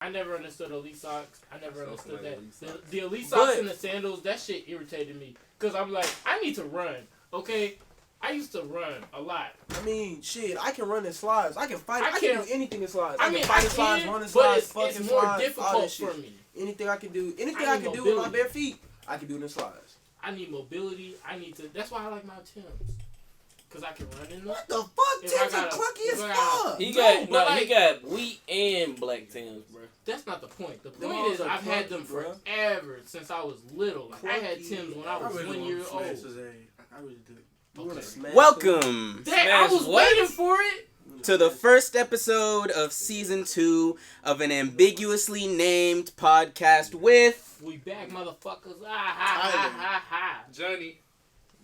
I never understood elite socks. I never understood that. The elite socks and the sandals, that shit irritated me. Because I'm like, I need to run. Okay? I used to run a lot. I mean, shit, I can run in slides. I can fight. I can do anything in slides. I can mean, fight in slides, run in slides, fucking it's more slides, difficult for me. Anything I can do with my bare feet, I can do it in slides. I need mobility. That's why I like my Timbs. Because I can run in them. What the fuck? Timbs are clunky as fuck. He got wheat and black Timbs, bro. That's not the point. The point is I've had them forever since I was little. Like, I had Timbs when I was 1 year old. I really do. Okay. Welcome. I was waiting for it. To the first episode of season 2 of an ambiguously named podcast with... We back, motherfuckers. Ha. Johnny.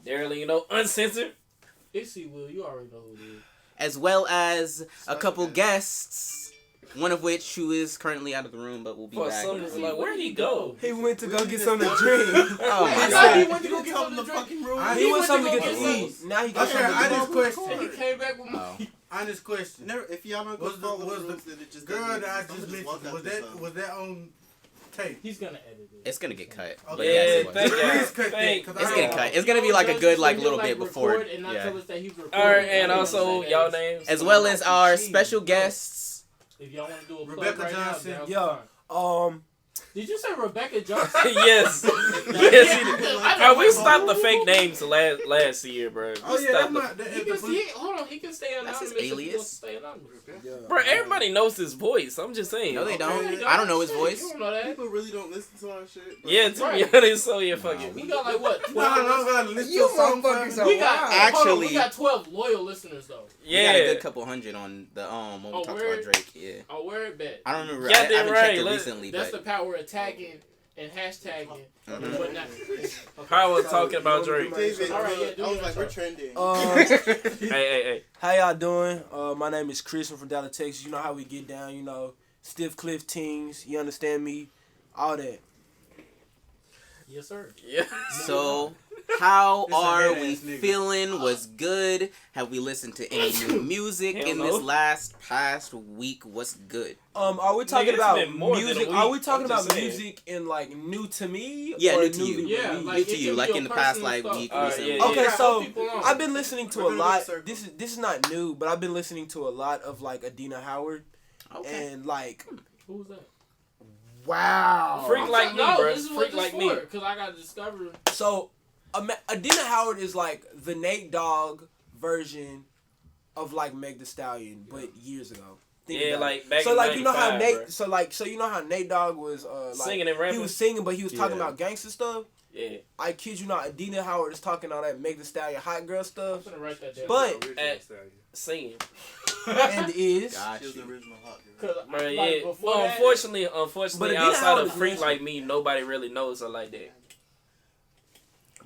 Daryl, uncensored. Issy Will, you already know who it is. As well as a couple guests. One of which who is currently out of the room, but will be back. Like, where'd he go? He went to go get something to drink. Oh my God. He god. went to go get something to drink. He went something to get to eat. Now he got something to honest question. And he came back with me. Honest question. If y'all don't go was the girl that I just mentioned, was that on tape? He's gonna edit it. It's gonna get cut. Okay. But yes, it was. It's getting cut. It's gonna be like a good little bit before. Yeah. Alright, and also y'all names. As well as our special guests. If y'all want to do a plug Rebecca right Johnson. now, did you say Rebecca Johnson? Yes. Yes, he did. Bro, we stopped the fake names last year, bro. Hold on, he can stay anonymous. That's his alias. Stay anonymous. Yeah. Bro, everybody knows his voice. I'm just saying. No, they don't. I don't know his voice. You don't know that. People really don't listen to our shit. Yeah, to be honest, so yeah, fuck it. We got like what? 12 You motherfuckers are wild. we got 12 loyal listeners though. Yeah. We got a good couple hundred on the when we talked about Drake. Yeah. Oh, where it bet? I don't remember. Yeah, I haven't checked it recently. That's the power of tagging and hashtagging and whatnot. Power talking about Drake. David, All right, I was like, we're trending. Hey. How y'all doing? My name is Chris. I'm from Dallas, Texas. You know how we get down. Stiff Cliff Tings. You understand me? All that. Yes, sir. Yeah. So, how are we feeling? What's good? Have we listened to any new music in this past week? What's good? Are we talking about music? Are we talking about saying. music in like new to me? Yeah, or new to you. Yeah, New to you, like in the past week recently. yeah. Okay, so people on. I've been listening to a lot. This is not new, but I've been listening to a lot of like Adina Howard, and like Who's that? wow, Freak like me, no, bro. This is Freak what like this me. for, because I got to discover. So Adina Howard is like the Nate Dogg version of like Meg Thee Stallion, but years ago. Yeah, like back so in like you know how 95, Nate, bro. so you know how Nate Dogg was like Singing and rapping? He was singing, but he was talking about gangster stuff. Yeah. I kid you not, Adina Howard is talking all that Meg Thee Stallion hot girl I'm stuff, gonna write that down. but Singing. and is She was the original hot girl. Bro, Like, yeah. before that- Unfortunately, But Adina outside Howard of is Freak listening. Like Me, nobody really knows her like that.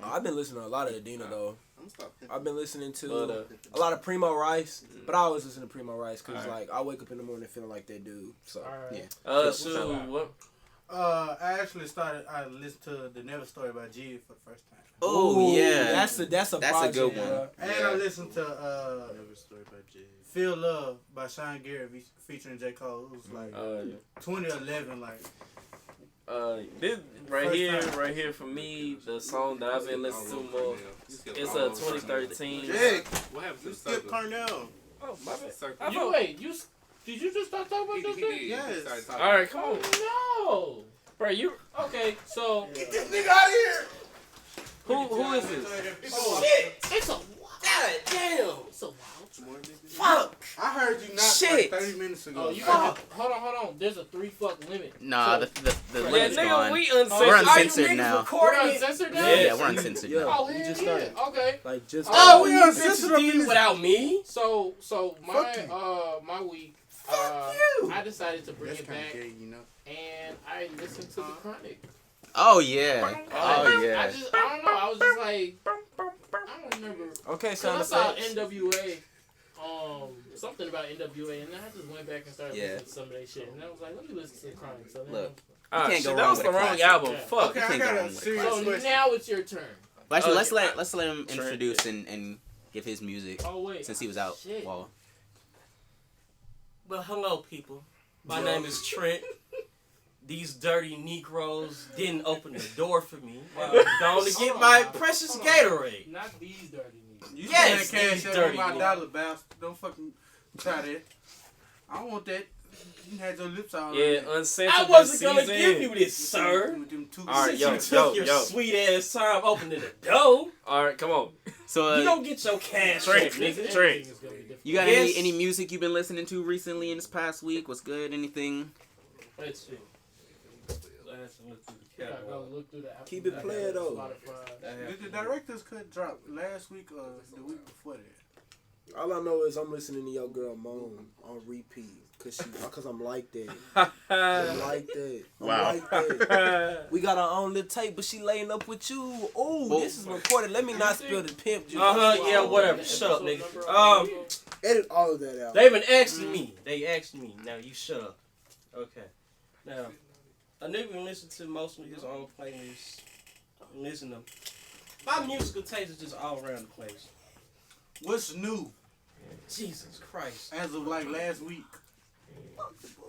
I've been listening to a lot of Adina though. I'm stopping. I've been listening to But, a lot of Primo Rice, but I always listen to Primo Rice because like I wake up in the morning feeling like that dude. So Alright. yeah. So what? I actually I listened to the Never Story by Jiggs for the first time. Oh yeah, that's a project, good one. bro. And I listened to Never Story by Jiggs. Feel Love by Sean Garrett featuring J. Cole. It was like 2011, like. This right here for me, the song that I've been listening to more. It's a 2013. Jake, What happened to you skipped Carnell. Oh my bad. Did you just start talking about this thing? Yes. All right, come on, No. bro. You Okay, so Get this nigga out of here. who is this? Shit. it's a God damn. It's a wild. Fuck. I heard you not Shit. like 30 minutes ago. Oh, you got hold on. There's a 3 fuck limit. Nah, So- the Yeah, limit's nigga, gone. we We're uncensored. uncensored now. We're uncensored now. Yeah, we're uncensored Yeah. now. Oh We hell just yeah. started. Okay. Like just Oh, we uncensored up in this. without me? So Fuck you. my week. Fuck you. I decided to bring That's it kind of back, gay, you know. and I listened to the Chronic. Oh yeah. I Oh yeah. don't know. I was just like, I don't remember. okay, So I sound saw effects. NWA, something about NWA, and then I just went back and started Yeah. listening to some of that shit, and I was like, let me listen to the Chronic. So then, Look. Ah, can't shit, go that wrong was with the a wrong classic. album. Yeah. Fuck. Okay, I can't got go a wrong with serious so question. now it's your turn. Actually, Okay. let's let him introduce and give his music Oh wait, since he was out. Shit. Well, Well, hello, people. My name is Trent. these dirty Negroes didn't open the door for me. Going to get my precious Gatorade. Not these dirty niggas. You Yes, spend these cash dirty on my niggas. dollar, bounce. Don't fucking try that. I don't want that. You had your lips all Yeah, on uncensored. I wasn't going to this give season. you this, sir. with them two. All right, Since yo, you took your sweet ass time opening the door, All right, come on. So you don't get your cash Trent, back, nigga. Trent. you got Yes. any music you've been listening to recently in this past week? What's good? Anything? Let's see. Let's look through the Gotta go catalog. look through the Apple Keep it Music, playing, though. Spotify. Did the director's cut drop last week or the week before that? All I know is I'm listening to your girl moan on repeat cause I'm like that. I'm like that. I'm like that. We got our own little tape, but she laying up with you. Oh, this is recorded. Let me not spill the pimp juice. Yeah, whatever. Shut up, nigga. Edit all of that out. They've been asking me. They asked me. Now you shut up. Okay. Now, a nigga can listen to most of his own playlists. Listen to them. My musical taste is just all around the place. What's new Jesus Christ. as of like last week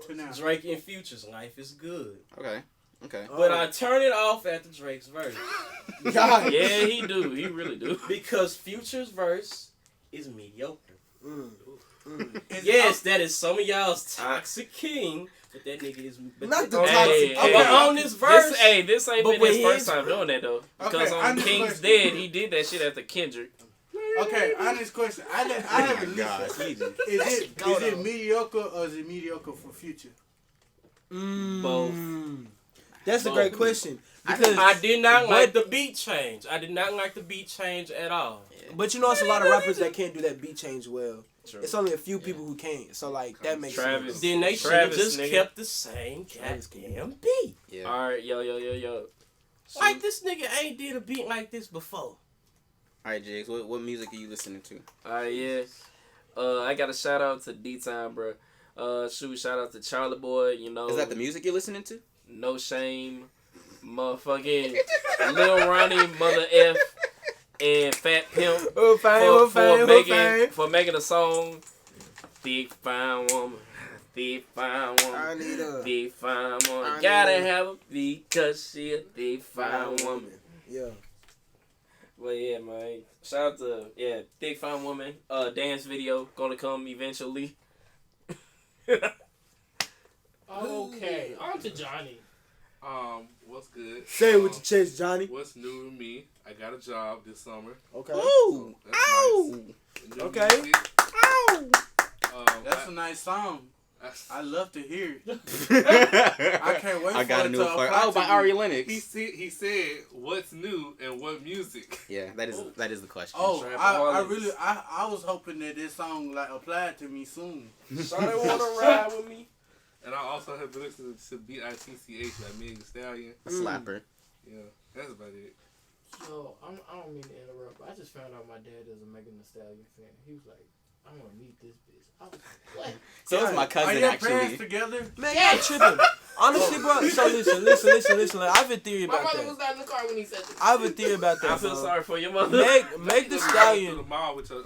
to now? Drake and Future's Life is good. Okay. But I turn it off after Drake's verse. God. Yeah, he do. He really do. Because Future's verse is mediocre. Yes. That is some of y'all's toxic king, but that nigga is... Not the but toxic Hey, but hey. on this verse... This ain't But been with his first his- time doing that though. Because Okay, I on just King's question- Dead, he did that shit after Kendrick. Okay, honest question. I haven't listened. Is it mediocre or is it mediocre for Future? Both. That's a Both. great question. Because I did not like the beat change. I did not like the beat change at all. But you know, it's a lot of rappers that can't do that beat change well. True. It's only a few people who can't. So like that makes Travis. sense. Then they should have Travis, just nigga. kept the same goddamn beat. Yeah. All right, yo. Like this nigga ain't did a beat like this before. All right, Jiggs. What music are you listening to? Yeah. I got a shout out to D-Time, bro. Shout out to Charlie Boy. You know. Is that the music you're listening to? No Shame, motherfucking Lil Ronnie, Mother F, and Fat Pimp for making a song. Thick fine woman, thick fine I woman, need a thick fine I woman. need Gotta a- have a because she a thick fine woman. Yeah. Well, yeah, man. Shout out to thick fine woman. Dance video gonna come eventually. Okay, on to Johnny. What's good? Say it with your chest, Johnny. What's new to me? I got a job this summer. Okay. Ooh. That's Ow. nice. New Okay. music. Ow. That's a nice song. I love to hear it. I I can't wait I for got it a new to part. apply Oh, to by me. Ari Lennox. He said what's new and what music. Yeah, that is the question. Oh, Trapaholics. I was hoping that this song like applied to me soon. So they wanna ride with me. And I also have been listening to B.I.T.C.H. by Meg Thee Stallion. A slapper. Yeah, that's about it. So I don't mean to interrupt, but I just found out my dad is a Megan Thee Stallion fan. He was like, "I want to meet this bitch." I was like, "What?" So it's my Are cousin your parents actually. together? Man, y'all tripping. Honestly, bro. So listen. I have a theory My about mother was that. not in the car when he said this. I have a theory about I that. feel bro. sorry for your mother. Meg Thee To Stallion. the mall with your,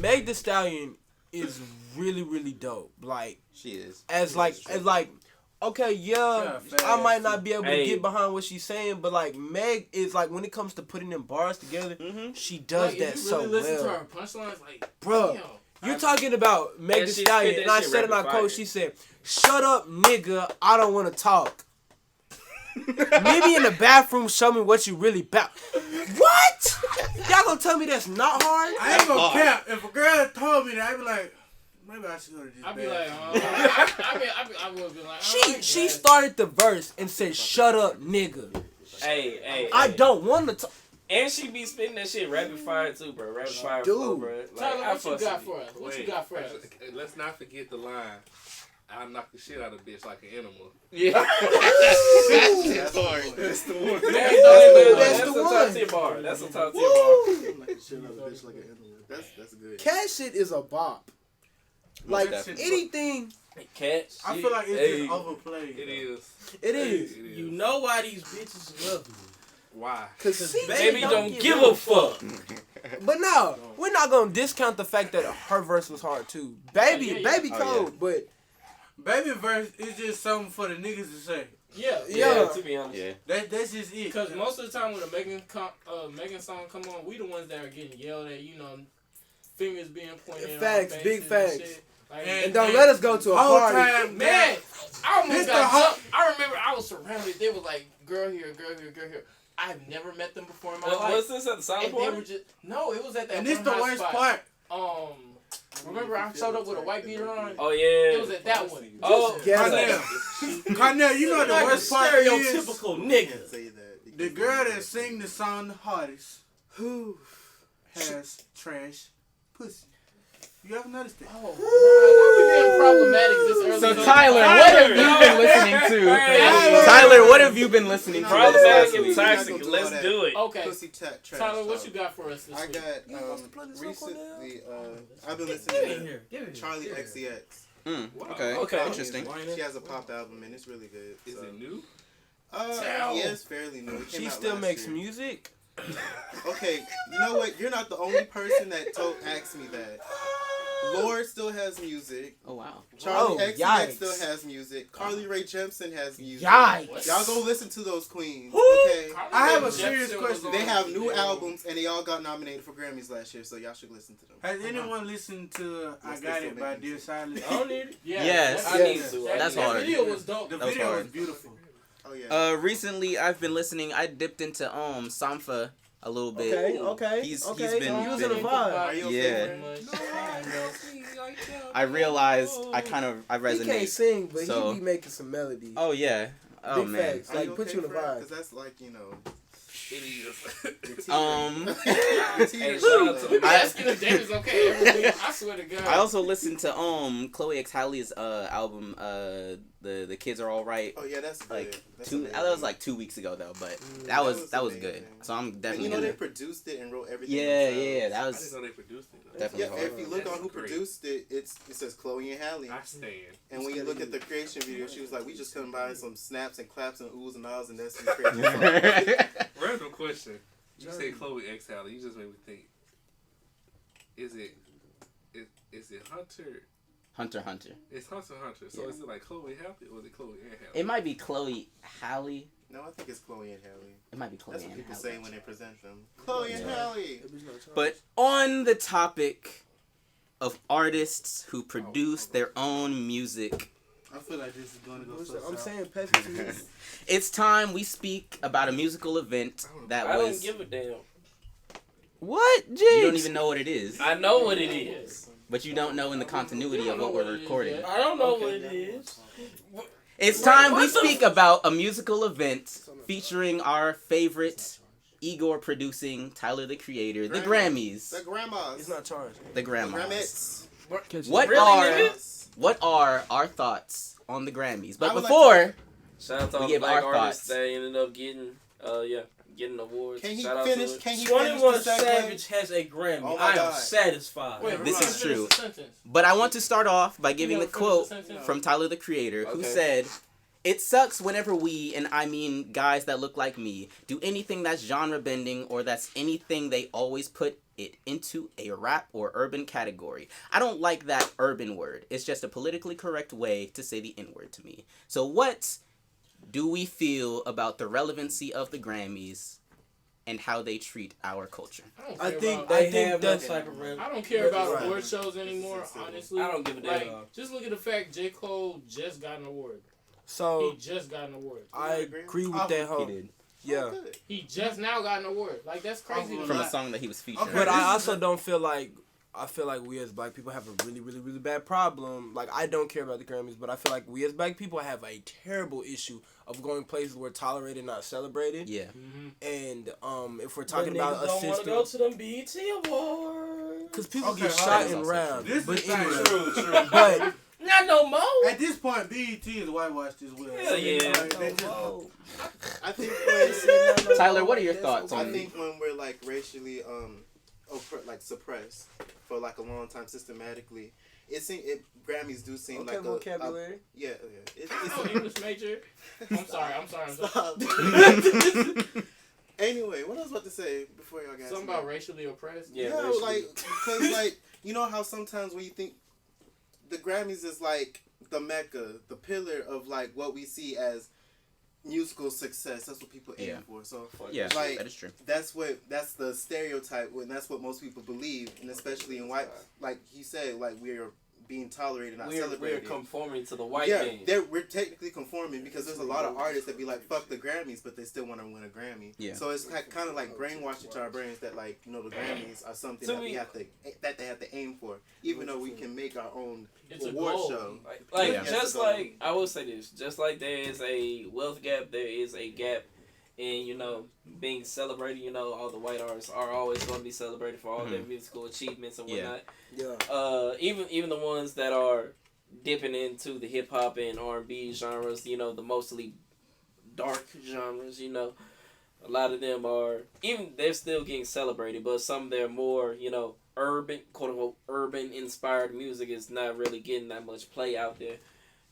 Meg Thee Stallion is really, really dope. Like She is. as like okay, yeah, I might not be able to Hey. get behind what she's saying, but like Meg is like when it comes to putting them bars together, she does Like, that if you so really listen to well. her punchlines, like, Bruh. damn. You're talking about Meg And Thee she Stallion, spit and that I shit said in my rapid quote, fire. she said, "Shut up, nigga, I don't want to talk." Maybe in the bathroom, show me what you really about. What? Y'all gonna tell me that's not hard? I ain't gonna cap. If a girl told me that, I'd be like, maybe I should go to this I'd be bathroom. like, I would have been like, She started the verse and said, "Shut up, nigga. Hey. I don't want to talk." And she be spitting that shit rapid fire too, bro. Rapid fire Dude. flow, bro. Like, Tyler, I what you fucks got with for us? What you got for us? Let's not forget the line. I'll knock the shit out of a bitch like an animal. Yeah. That's hard. That's the one. That's the a one. top tier bar. That's a top tier bar. That's good. Cat shit is a bop. Like Definitely. anything, Cat shit. I feel like it's Hey. just overplayed. It is. it is. It is. You know why these bitches love me. Why? Cause Baby don't give a fuck. But no, we're not gonna discount the fact that her verse was hard too. Baby Yeah. Baby Oh, Cold, but Baby verse is just something for the niggas to say. Yeah, to be honest. Yeah. That's just it. Because most of the time when a Megan song come on, we the ones that are getting yelled at, fingers being pointed at. Facts, big facts. Like, And don't let us go to a party. Man, I almost got jumped. I remember I was surrounded. They were like, girl here, girl here, girl here. I've never met them before in my life. Was this at the silent party? No, it was at that And this the worst spot. part. Remember I showed up with a white beater on? Oh, yeah. It was at that one. Oh, Cornell, you know what the worst part is? Stereotypical nigga. The girl that sing the song the hardest, who has trash pussy. You ever noticed that? Oh, why we being problematic this early? So Tyler, what have you been listening to? Tyler, what have you been listening to? Problematic and toxic. Let's do it. Okay. Pussy trash Tyler, what talk. you got for us this I week? got recently. I've been listening to Charlie XCX. Okay, interesting. She has a pop album and it's really good. Is it new? Yeah, it's fairly new. It came She out still last makes year. music. Okay, you know what? You're not the only person that asked me that. Lorde still has music. Oh wow. Charlie XCX yikes. still has music. Carly Rae Jepsen has music. Yikes. Y'all go listen to those queens. Okay. I have a serious question. They have new albums and they all got nominated for Grammys last year, so y'all should listen to them. Has anyone listened to I Got It by Dear Silence? I don't need it. Yeah, Yes. I need to. That's that hard. video was dope. The That was video was hard. beautiful. Oh yeah. Recently I've been listening. I dipped into Sampha a little bit. Okay. He's okay. been- He was in a been- vibe. Are you Yeah. okay? I realized I He resonate. can't sing, but So- he be making some melody. Oh yeah. Oh Big man. facts. Are Like, you put okay, you in a Fred? vibe. Because that's like, you know. It is. your teeter. Hey, Your teeter shout out to show. Asking if David's okay every week. I swear to God. I also listened to Chloe X Halle's album the Kids Are All Right. Oh yeah, that's good. Like That's that amazing. was like 2 weeks ago though, but that was good. amazing. So I'm And definitely you know they gonna. produced it and wrote everything. Yeah, themselves. that I was didn't know they produced it. Though. definitely Yeah, hard. if you look That's on who great. produced it, it says Chloe and Halle. I stand. And when you look at the creation video, she was like, "We just combined some snaps and claps and oohs and ahs, and that's the creation." song." Random question. You say Chloe X Halle. You just made me think. Is it Hunter? Hunter. It's Hunter. So Yeah. is it like Chloe Halle or is it Chloe and Halle? It might be Chloe Halle. No, I think it's Chloe and Halle. It might be Chloe That's what and people Halle. say when they present them. Chloe and Halle. But on the topic of artists who produce their own music, I feel like this is going to go so I'm south. saying pesky. it's time we speak about a musical event that I don't was. give a damn. What? Jiggs? You don't even know what it is, I know what it is. but you don't know in the continuity of what we're recording. I don't know what it is. It's time we speak about a musical event featuring our favorite Igor producing Tyler the Creator, the Grammys, The grandmas. It's not charged. the The Grammys. Grammys. What are our thoughts on the Grammys? But I would like before Shout out to We all the give black our artists thoughts. that ended up getting awards. Can he Shout out finish? to it. Can he finish 21 the segue? Savage has a Grammy. Oh my I am God. satisfied. Wait, This Ron, is finish true. the sentence. But I want to start off by giving You the gotta quote finish the sentence. from Tyler the Creator, who Okay. said, "It sucks whenever we, and I mean guys that look like me, do anything that's genre bending or that's anything they always put it into a rap or urban category. I don't like that urban word. It's just a politically correct way to say the N-word to me. So what do we feel about the relevancy of the Grammys and how they treat our culture?" I think about, They think have that's that type of rap. I don't care about Right. award shows anymore, honestly. I don't give a damn. Like, just look at the fact J. Cole just got an award. so. He just got an award. I agree with that He whole. did. Yeah, He just now got an award. Like, that's crazy. to From me. a song that he was featuring. but I also don't feel like. I feel like we as black people have a really, really, really bad problem. Like, I don't care about the Grammys, but I feel like we as black people have a terrible issue of going places where tolerated, not celebrated. Yeah. And if we're talking But about niggas don't want to go assisting, to them BET Awards. because people Okay, get hold shot on. and robbed. This But is anyway, true. but Not no more. At this point, BET is whitewashed as well. Hell yeah. Like, they just- I think when Tyler, what are your thoughts I on think when we're like racially like suppressed for like a long time systematically, Grammys do seem okay, like vocabulary. yeah. Oh, English major. I'm sorry. Stop. Anyway, what I was about to say before y'all got Something about racially oppressed. Yeah, like because like you know how sometimes when you think the Grammys is like the mecca, the pillar of like what we see as musical success. That's what people aim for. So yeah, like, that is true. That's the stereotype, and that's what most people believe, and especially in white, like he said, like we're being tolerated, not celebrated. We're conforming to the white man. We're technically conforming because there's a lot of artists that be like, fuck the Grammys, but they still want to win a Grammy. Yeah. So it's kind of like brainwashing to our brains that like, you know, the Grammys are something that they have to aim for, even though we can make our own award show. Just like I will say this, just like there is a wealth gap, there is a gap in, you know, being celebrated. You know, all the white artists are always going to be celebrated for all their musical achievements and whatnot. Even the ones that are dipping into the hip hop and R&B genres, you know, the mostly dark genres, you know, a lot of them are they're still getting celebrated, but some of their more, you know, urban, quote unquote, urban inspired music is not really getting that much play out there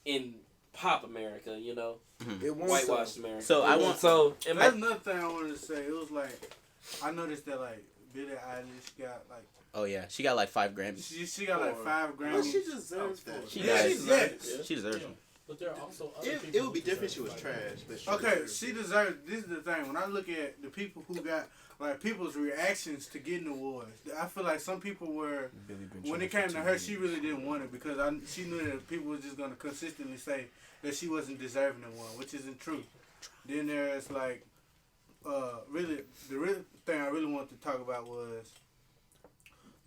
in pop America, you know. It whitewashed America. So that's another thing I wanted to say. It was like, I noticed that like Billie Eilish got like. Oh yeah, she got like 5 Grammys. She got like 5 Grammys. Well, she deserves that. She does. She deserves them. But there are also other people. It would be different if she was trash. But okay, she deserves. This is the thing. When I look at the people who got like people's reactions to getting awards, I feel like some people were when it came to her, she really didn't want it because she knew that people were just gonna consistently say that she wasn't deserving of one, which isn't true. Then there's like, really the real thing I really wanted to talk about was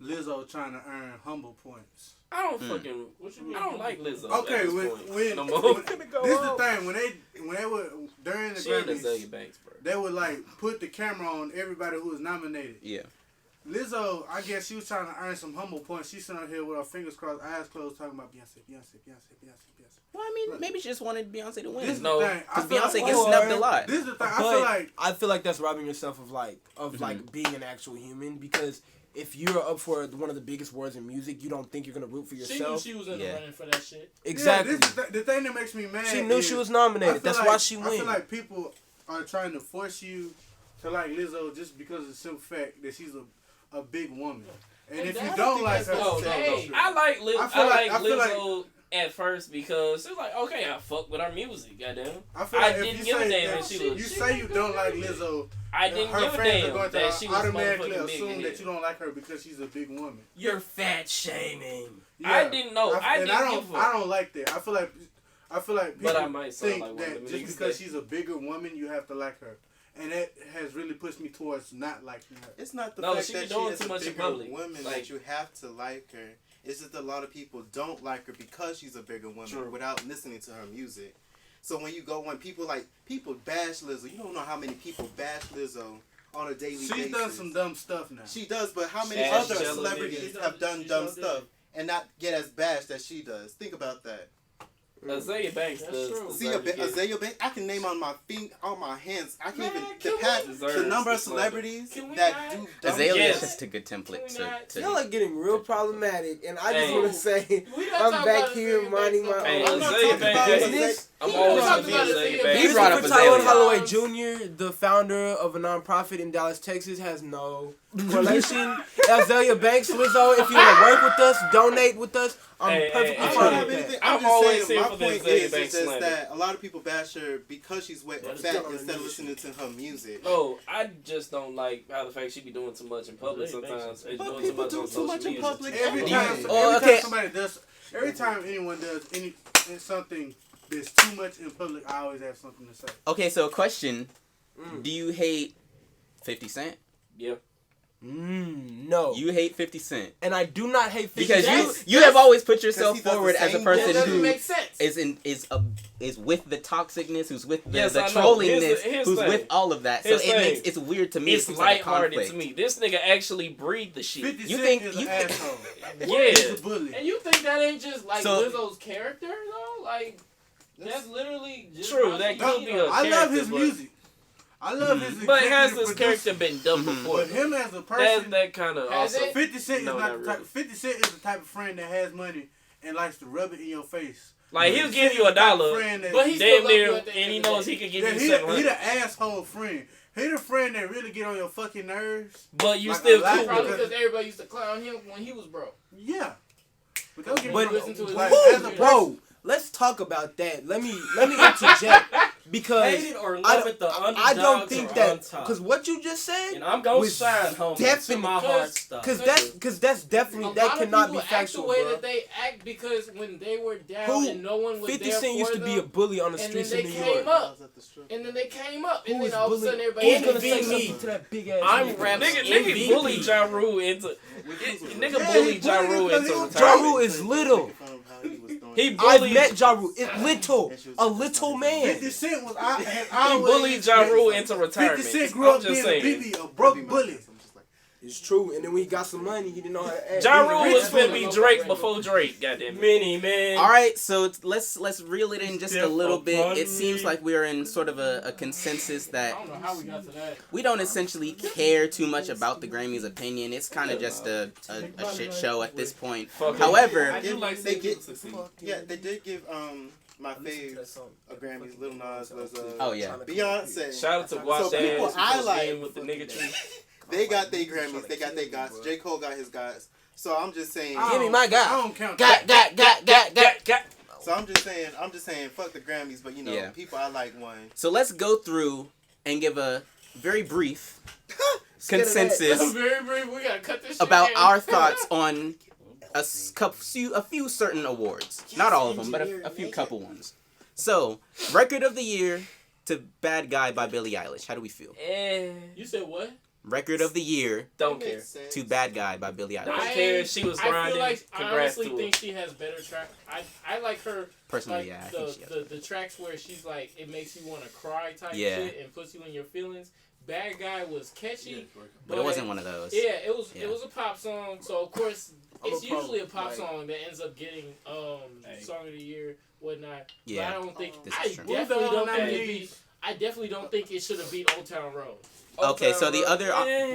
Lizzo trying to earn humble points. I don't fucking. I don't like Lizzo. Okay, this is the thing when they were during the Grammys, they would like put the camera on everybody who was nominated. Yeah. Lizzo, I guess she was trying to earn some humble points. She's sitting here with her fingers crossed, eyes closed, talking about Beyonce. Well, I mean, maybe she just wanted Beyonce to win. This is the thing. Because Beyonce gets snubbed a lot. This is the thing. I feel like that's robbing yourself of like being an actual human, because if you're up for one of the biggest awards in music, you don't think you're gonna root for yourself. She knew she was in the running for that shit. Exactly. Yeah, this is the thing that makes me mad. She knew she was nominated. That's why she won. I feel like people are trying to force you to like Lizzo just because of the simple fact that she's a big woman. And if you don't like her, I like Lizzo at first because it's like, okay, I fuck with her music, goddamn. I didn't give a damn that she was. You say you don't like Lizzo. I didn't give a damn going that she was automatically assume that you don't like her because she's a big woman. You're fat shaming. Yeah. I didn't know. I don't like that. I feel like people think like that just because she's a bigger woman, you have to like her. And that has really pushed me towards not liking her. It's not the fact that she is a bigger woman that you have to like her. It's just that a lot of people don't like her because she's a bigger woman without listening to her music. So when people bash Lizzo, you don't know how many people bash Lizzo on a daily basis. She's done some dumb stuff now. She does, but how many other celebrities have done dumb stuff and not get as bashed as she does? Think about that. Azalea Banks does. See, Azalea Banks, I can name on my hands. I can't even pass the number of celebrities that do dumb Azalea is just a good template to y'all are getting real problematic, and I just want to say I'm back here minding my own. Azalea Banks. I'm always going to be Azalea Banks. He brought up Tyrone Azalea. Holloway Jr., the founder of a nonprofit in Dallas, Texas, has no correlation. Azalea Banks, Lizzo, if you want to work with us, donate with us, I'm perfectly fine with that. I'm just saying, my point is just that a lot of people bash her because she's fat instead of listening to her music. Oh, I just don't like how the fact she be doing too much in public sometimes. But people do too much in public every time anyone does something that's too much in public, I always have something to say. Okay, so a question. Do you hate 50 Cent? Yep. No. You hate 50 Cent. And I do not hate 50 Cent. Because because you have always put yourself forward as a person who make sense. is with the toxicness, who's with the trollingness, who's with all of that. So it's weird to me. It's lighthearted to me. This nigga actually breathed the shit. 50 you Cent think is you an asshole. Yeah. He's a bully. And you think that ain't just like Lizzo's character though? Like that's literally just true. That could be a I love his music. I love his But has this character been done before? But him as a person, that kind of also. 50 Cent is not the type. 50 Cent is the type of friend that has money and likes to rub it in your face. Like he'll give you $1, but he's damn still near, and he knows he can give you $700. He the asshole friend. He the friend that really get on your fucking nerves. But you still cool. Probably because everybody used to clown him when he was broke. Yeah. But don't get But listen to his whoa, let's talk about that. Let me interject because Hate it or love it, the underdogs I don't think are that on top. because what you just said. And I'm gonna was shine, homie. definitely- To my heart stuff. Because that's definitely that cannot be factual, the way bro. that they act because when they were down Who? and no one was 50 there Cent for used to them, be a bully on the and streets then of they New came York. up, and then they came up, and Who then is all of a bully? sudden everybody Who's gonna was say like, something to that big ass? I'm nigga? rapping Nigga MVP. bullied Ja Rule into nigga Yeah, bullied he Ja bullied Rule him into because Ja retirement. Rule is little. He I bullied met Ja Rule. It's little, a little man. 50 Cent was he bullied Ja Rule into 50 retirement. Cent grew up I'm just being a saying. BB, a broke bully. It's true. And then when he got some money, he didn't know how to act. Ja He Rule a was rich finna bully. be Drake before Drake, goddamn it. Mini man. All right, so let's reel it in just a Step little bit. upon It seems me. like we're in sort of a consensus I that don't know how we got to that. we don't essentially care too much about the Grammys' opinion. It's kind of just a shit show at this point. Fuck it. However, I do like They seeing get people succeed. yeah, they did give my fave a Grammys. Lil Nas was oh yeah, Beyonce. Shout out to Guap So people Dance I for like- being with the nigga tree. They got their Grammys. They got their gots. J. Cole got his gots. So I'm just saying. Give me my I guy. don't count Got. So I'm just saying. Fuck the Grammys, but you know, Yeah. people I like won. so let's go through and give a very brief Scared of that. consensus Very brief. We gotta cut this shit about in. our thoughts on a few certain awards. Not all of them, but a few couple ones. So, Record of the Year to Bad Guy by Billie Eilish. How do we feel? You said what? Record of the Year Don't care. to Bad Guy by Billie Don't Eilish. care. She was I grinding. feel like I Congrats honestly to think her. she has better track. I like her. Personally, Like yeah, I think she has. the tracks where she's like it makes you want to cry type Yeah. shit and puts you in your feelings. Bad Guy was catchy, But it wasn't one of those. Yeah, it was. Yeah. It was a pop song. So of course, I'm it's a pop- usually a pop like- song that ends up getting song of the year, whatnot. Yeah. But I don't think. This I is true. definitely don't think Hey. it beat. I definitely don't think it should have beat Old Town Road. Okay, so the other...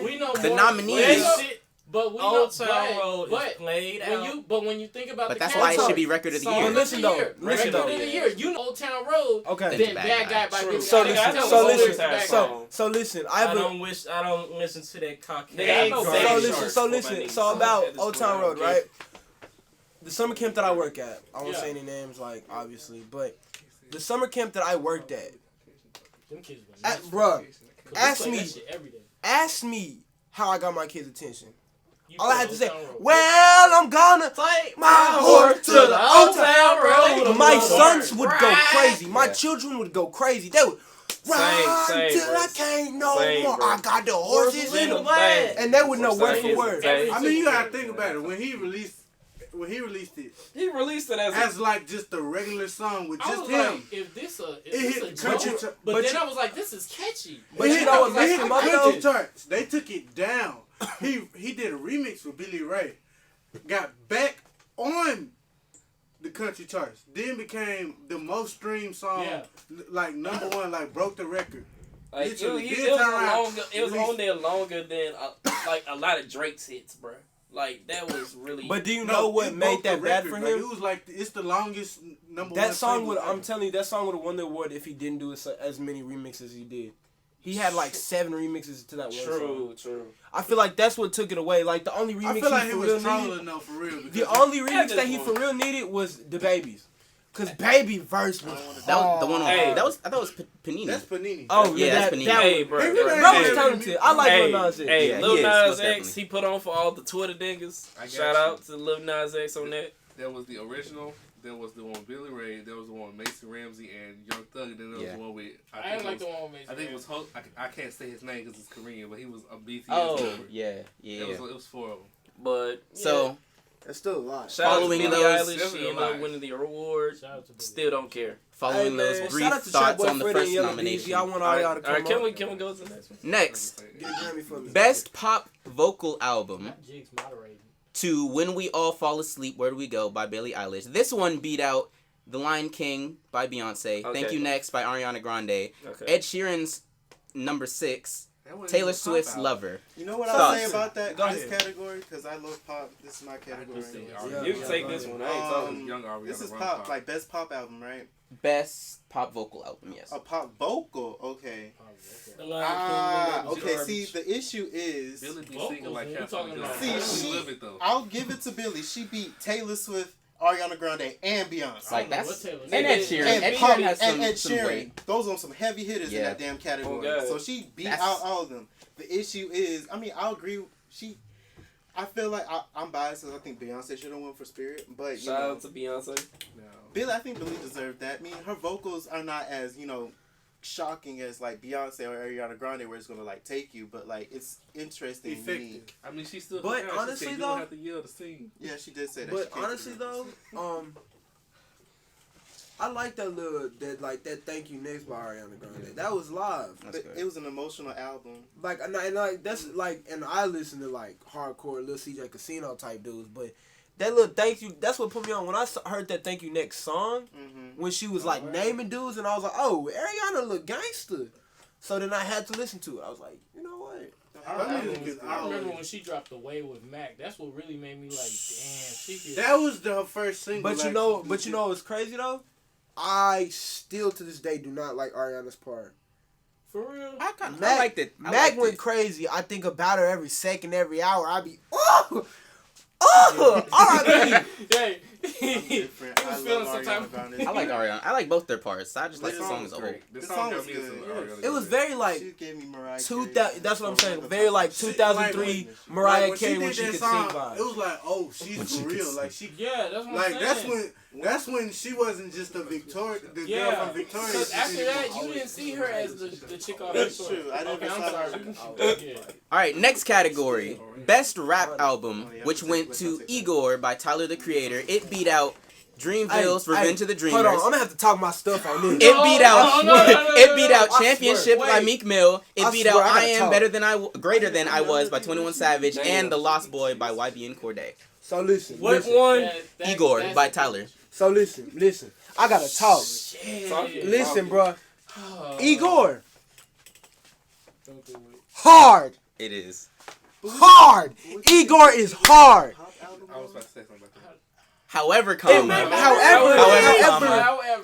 We know The more- nominees- we know shit, but we know. Old Town Road but is played out. when you think about But the that's why it category, should be Record of the Song Year. of Listen the though, year. listen Record though. of the year. You know Old Town Road. Okay. Then Bad Bad Guy. Guy by True. Billie So Eilish. listen, Tell so us listen, what's back so on. so listen. I I don't listen to that cocky. Nigga, I know so Baby listen, Shark so for my listen. niggas. So about At this Old point, Town I Road, don't right? The summer camp that I work at, I won't Yeah. say any names, like obviously, but the summer camp that I worked at, Them kids were nuts. bruh, We ask play me. that shit every day. ask me how I got my kids' attention. You All I play had to Old say, Town Road. well, I'm gonna take my horse to the Old Town Road. My sons would go crazy. My children would go crazy. They would ride same, till bro. I can't no Same, more. bro. I got the horses in the bag. and they would know word Same, for word. same. I mean, you gotta think about it. When he released it He released it as like just a regular song with I just was him. like, if this hit a country joke, chart- but but then you- I was like, this is catchy. But you know what It messed hit him the up country though? charts. They took it down. He did a remix with Billy Ray. Got back on the country charts. Then became the most streamed song. Yeah. Like #1, like broke the record. like Literally, it then was turn around, longer. It was release- on there longer than like a lot of Drake's hits, bro. Like that was really. But do you No, know what it made broke the that bad record. for Like, him? it was like it's the longest #1. That song would, single I'm telling you, that song would have won the award if he didn't do as many remixes as he did. He had like 7 remixes to that one song. True. I feel like that's what took it away. Like the only remix I feel like he he for was real taller needed, enough for real. the because only At remix this that he point. for real needed was the Baby's, cause Baby verse was That was the one on... Hey. That was... I thought it was Panini. That's Panini. oh Yeah, yeah, that's that, Panini. that Hey, was, bro. Hey, bro. man, bro Hey, was talented. I like Hey, Lil Nas X. hey, Yeah, Lil he is, Nas most X, definitely. he put on for all the Twitter niggas. I got Shout you. out to Lil Nas X on that. There was the original. There was the one with Billy Ray. There was the one with Mason Ramsey and Young Thug. And then there was Yeah. the one with I didn't like the one with Mason. I think it was I can't say his name because it's Korean, but he was a BTS Oh, member. yeah. It was 4 of them. But So, That's still a lot. shout out to Following Billie those- Eilish, she ended up winning the award. Shout out to Billy. Still don't care. following those Hey, man, brief shout out to thoughts Shaq on the Boy Fred first and Yellow nomination. Beezy. I want all y'all to come Can up. we go to the next one? Next, Get a Grammy for me. Best Pop Vocal Album Not Jiggs moderating. to When We All Fall Asleep, Where Do We Go by Billie Eilish. This one beat out The Lion King by Beyonce, Okay. Thank You Next by Ariana Grande, Okay. Ed Sheeran's number 6, That wasn't Taylor even a pop Swift's album. Lover. You know what Thoughts? I'll say about that Go this ahead. category? Because I love pop. This is my category. say anyways. Ariana. You can take this one. I ain't talking. Young Ariana This is Grande pop, like best pop album, right? Best Pop Vocal Album, yes. A pop vocal, okay. The Lion King, Okay. garbage. See, the issue is, Billy be Vocals, singing like what we Catherine talking Jones. about? See, She she- live it though. I'll give it to Billie. She beat Taylor Swift Ariana Grande, and Beyonce. Like that's Taylor and Ed did. Sheeran. And Ed Pop Sheeran has and Ed some Sheeran. weight. Those are some heavy hitters in that damn category. Oh, So she beat That's- out all of them. The issue is, I mean, I'll agree. I feel like I'm biased because I think Beyonce should have won for Spirit, but Shout out to Beyonce. Billie, I think Billie deserved that. I mean, her vocals are not as shocking as like Beyonce or Ariana Grande, where it's gonna like take you, but like it's interesting, and unique. I mean, she still. But she honestly, said, you though, don't have to yell to sing. Yeah, she did say that. But honestly though, I like that Thank You Next by Ariana Grande. That was live. But it was an emotional album. Like and that's like, and I listen to like hardcore Lil CJ Casino type dudes, but that little Thank You, that's what put me on when I heard that Thank You Next song, when she was like naming dudes, and I was like, oh, Ariana look gangster. So then I had to listen to it. I was like, you know what? I remember when she dropped Away with Mac. That's what really made me like, damn, she could. That was her first single. But you know what's crazy though? I still to this day do not like Ariana's part. For real? I liked it. Mac went crazy. I think about her every second, every hour. I be R.I.P. Hey, different. I love Ariana Grande. I like Ariana. I like both their parts. I just like the song as a whole. The song was got me good. into Ariana It was Grande. very like She gave me Mariah 2000. That's what I'm saying. Very like 2003 Mariah Carey when she could sing vibes. It was like, oh, she's for real. Like she, yeah, that's what like I'm saying. that's when she wasn't just the girl from Victoria. Because after that, you didn't see her as the chick off That's Victoria. true. I never Okay, I'm saw her. sorry. Yeah. All right, next category, best rap album, which went to Igor by Tyler the Creator. It beat out Dreamville's Revenge of the Dreamers. Hold on, I'm gonna have to talk my stuff on this. It beat out. It beat out I Championship swear. by Meek Mill. It I beat swear, out I I gotta Am talk. Better Than Greater Than I Was by 21 Savage and The Lost Boy by YBN Cordae. So listen, What listen. one? Igor by Tyler. So listen. I gotta talk. Listen, bro. Igor, Don't do it. hard. It is. Hard. Igor is hard. I was about to say something about that. However, comma.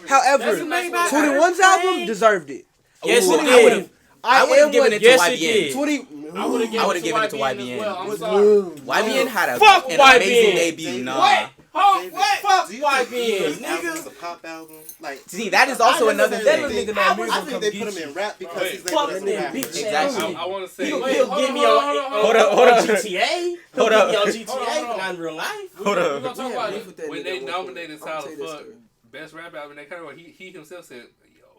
However, 21's album deserved it. Yes, Ooh, it I did. would've- I would have given it to Yes, it YBN. did. 20. I would have given it to YBN as well. I'm sorry. YBN had an Fuck amazing YBN. debut. Nah. What? Oh, what? Fuck Do you think YBN, this album nigga. is a pop album? Like, See, that is also another that thing. nigga I not music think come they get put him you. in rap because Wait. he's Fuck like them bitch Exactly. I want to say. He'll Wait, give hold me on, on hold on. GTA. Hold He'll up. give me on GTA, Hold on. but not in real life. Hold We're up. gonna talk about it. When they nominated I'll tell Tyler you this for story. best rap album, they kind of he himself said,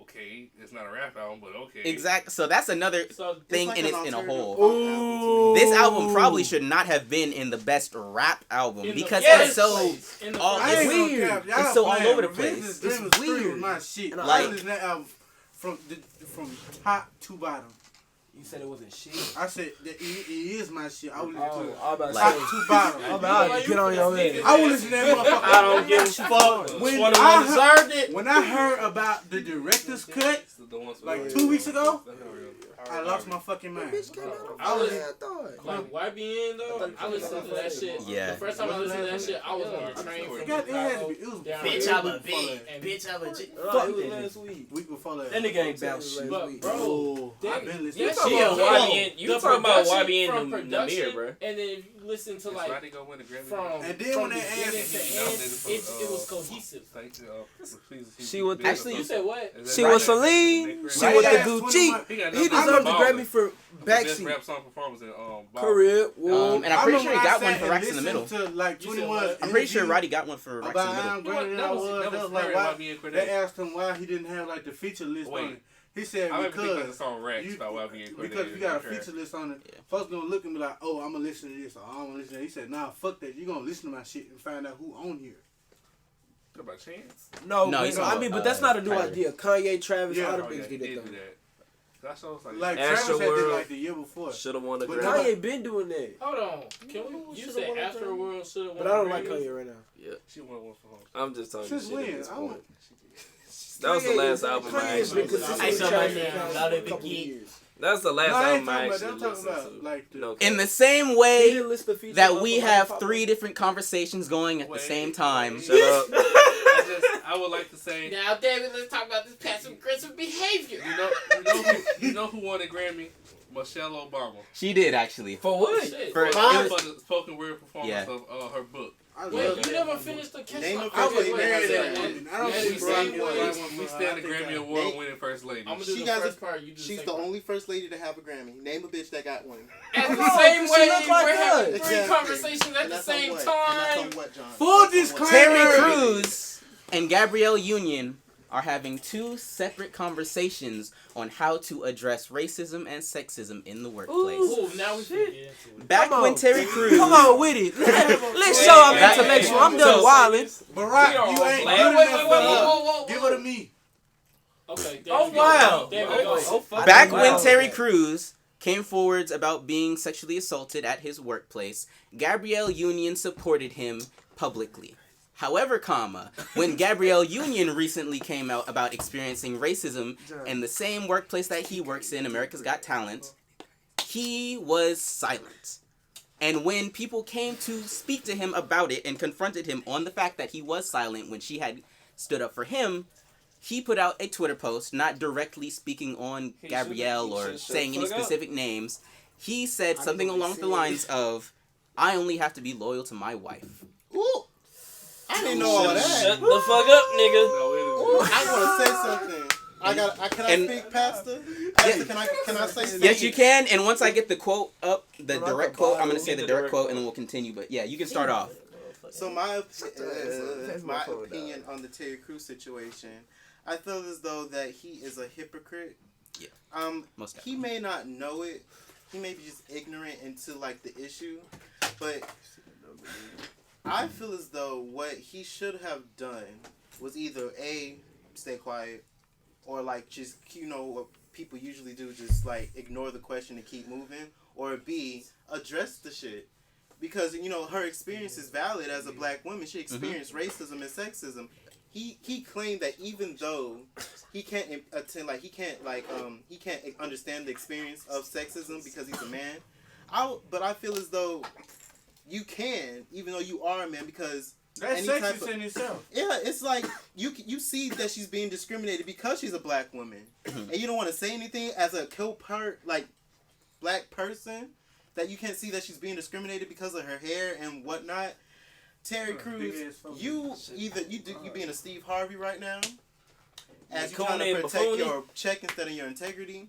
"Okay, it's not a rap album, but okay." Exactly. So that's another So thing like in an a alternative whole. pop album to me. This album probably should not have been in the best rap album In the because first it's so place. In the all- first I ain't it's gonna weird. cap. Y'all It's so all playing. over the Revenge place. of the Dreamers It's 3 was weird. my shit. And I like- listened to that album from top to bottom. You said it wasn't shit. I said that it is my shit. I would listen to it. I'm about to Like- say. Top to bottom. I'm about to get on your head. I would listen to that motherfucker. I don't give a fuck. When 21 I deserved it. When I heard about the director's cut, like 2 weeks ago, I lost my fucking mind. I was thought. like YBN though. I listened to that shit. Yeah. The first time I listened to that shit, I was on the train from It had to Chicago be. It was down Bitch, here. I'm a bitch. Bitch, I'm a G. It Fuck was that. last week. week before that. That nigga ain't bout shit. But bro, Oh, I've that- been listening. yeah, to shit, Yeah, bro. YBN. You The talking about production YBN from and the production, mirror, bro. and then if you listen to like Friday gonna win the Grammy. from And then from when they beginning asked- to end, it was cohesive. She was- Actually, you said what? She was Celine. She Right. was the Yeah, Gucci. He got He nothing but deserved the Ballin'. Grammy for Best backseat rap song performance in career. and I'm pretty sure he got one for Racks in the Middle. To, like, You said 21's what? I'm pretty sure interview Roddy got one for Racks in the about Middle. how great That was that was like, Larry why, YBN Cordae. they asked him why he didn't have like the feature list on Wait. it. He said I remember thinking of the because song Racks you- by YBN Cordae. because you got a feature list on it, folks gonna look and be like, oh, I'm gonna listen to this or I don't wanna listen to that. He said, nah, fuck that. You gonna listen to my shit and find out who on here. What about Chance? No, No, he's but, I talking mean, about, but that's not a new Tyler. idea. Kanye, Travis, Yeah. all the Oh, yeah, niggas he did did that do though. that. That show was like, Like Astro Travis had did World. like the year before. Should have won the But Grammy. Kanye been doing that, Hold on, can we? You said Astroworld should have won. but I don't the like Grammy. Kanye right now. she won one for home. I'm just talking Since shit when? at this I point. want- That was the last album I Kanye's been actually consistent I with saw Travis that for man. a couple years. That's the last No, I ain't album I talking about actually that. I'm talking listened about to. like the. No, In the same He way didn't list the features that off we of have Pop- 3 different conversations going at the same time. Shut up. I would like to say, Now, David, let's talk about this passive aggressive behavior. you know who won the Grammy? Michelle Obama. She did actually. For what? Shit. For, it For was, the spoken word performance Yeah. of her book. Wait, you never finished the catch. Name a I first was lady married that that has a woman. I don't Yeah, think we Brian stand, was the right one we for her. stand I the think Grammy that- Award winning first lady. I'm gonna do She the got first part. You do She's the the second only first lady to have a Grammy. Name a bitch that got one. At the Oh, same she way, look like we're having her. 3 Exactly. conversations at And the that's on same what? And time. that's on what, John? Full That's on what? disclaimer. Terry Crews and Gabrielle Union are having 2 separate conversations on how to address racism and sexism in the workplace. Ooh, now we can get into it. Back Come when on. Terry Crews... Come on with it. Let's show I'm Hey, intellectual. hey, I'm done wilding. Barack, We are you ain't black. good Wait, enough wait, for wait, her. whoa. Give her to me. Okay. Oh, wow. There we go. Oh, fuck. Back Wow. when Terry Crews came forwards about being sexually assaulted at his workplace, Gabrielle Union supported him publicly. However, when Gabrielle Union recently came out about experiencing racism in the same workplace that he works in, America's Got Talent, he was silent. And when people came to speak to him about it and confronted him on the fact that he was silent when she had stood up for him, he put out a Twitter post, not directly speaking on Gabrielle or saying any specific names. He said something along the lines of, "I only have to be loyal to my wife." Ooh. I didn't know all that. Shut the fuck up, nigga. Ooh, I want to say something. Can I speak, Pastor? Pastor, can I say something? Yes, you can. And once I get the quote up, the direct quote, I'm going to say the direct quote and then we'll continue. But yeah, you can start off. So my opinion on the Terry Crews situation, I feel as though that he is a hypocrite. Yeah. Most He definitely. may not know it. He may be just ignorant into like the issue, but I feel as though what he should have done was either A, stay quiet, or like just, what people usually do, just like ignore the question and keep moving, or B, address the shit. Because, her experience is valid as a black woman. She experienced racism and sexism. He claimed that even though he can't he can't understand the experience of sexism because he's a man. But I feel as though you can, even though you are a man, because That's sexist in itself. yeah, it's like you see that she's being discriminated because she's a black woman, and you don't want to say anything as a black person, that you can't see that she's being discriminated because of her hair and whatnot. Terry Crews, you being a Steve Harvey right now, as you trying to protect your check instead of your integrity.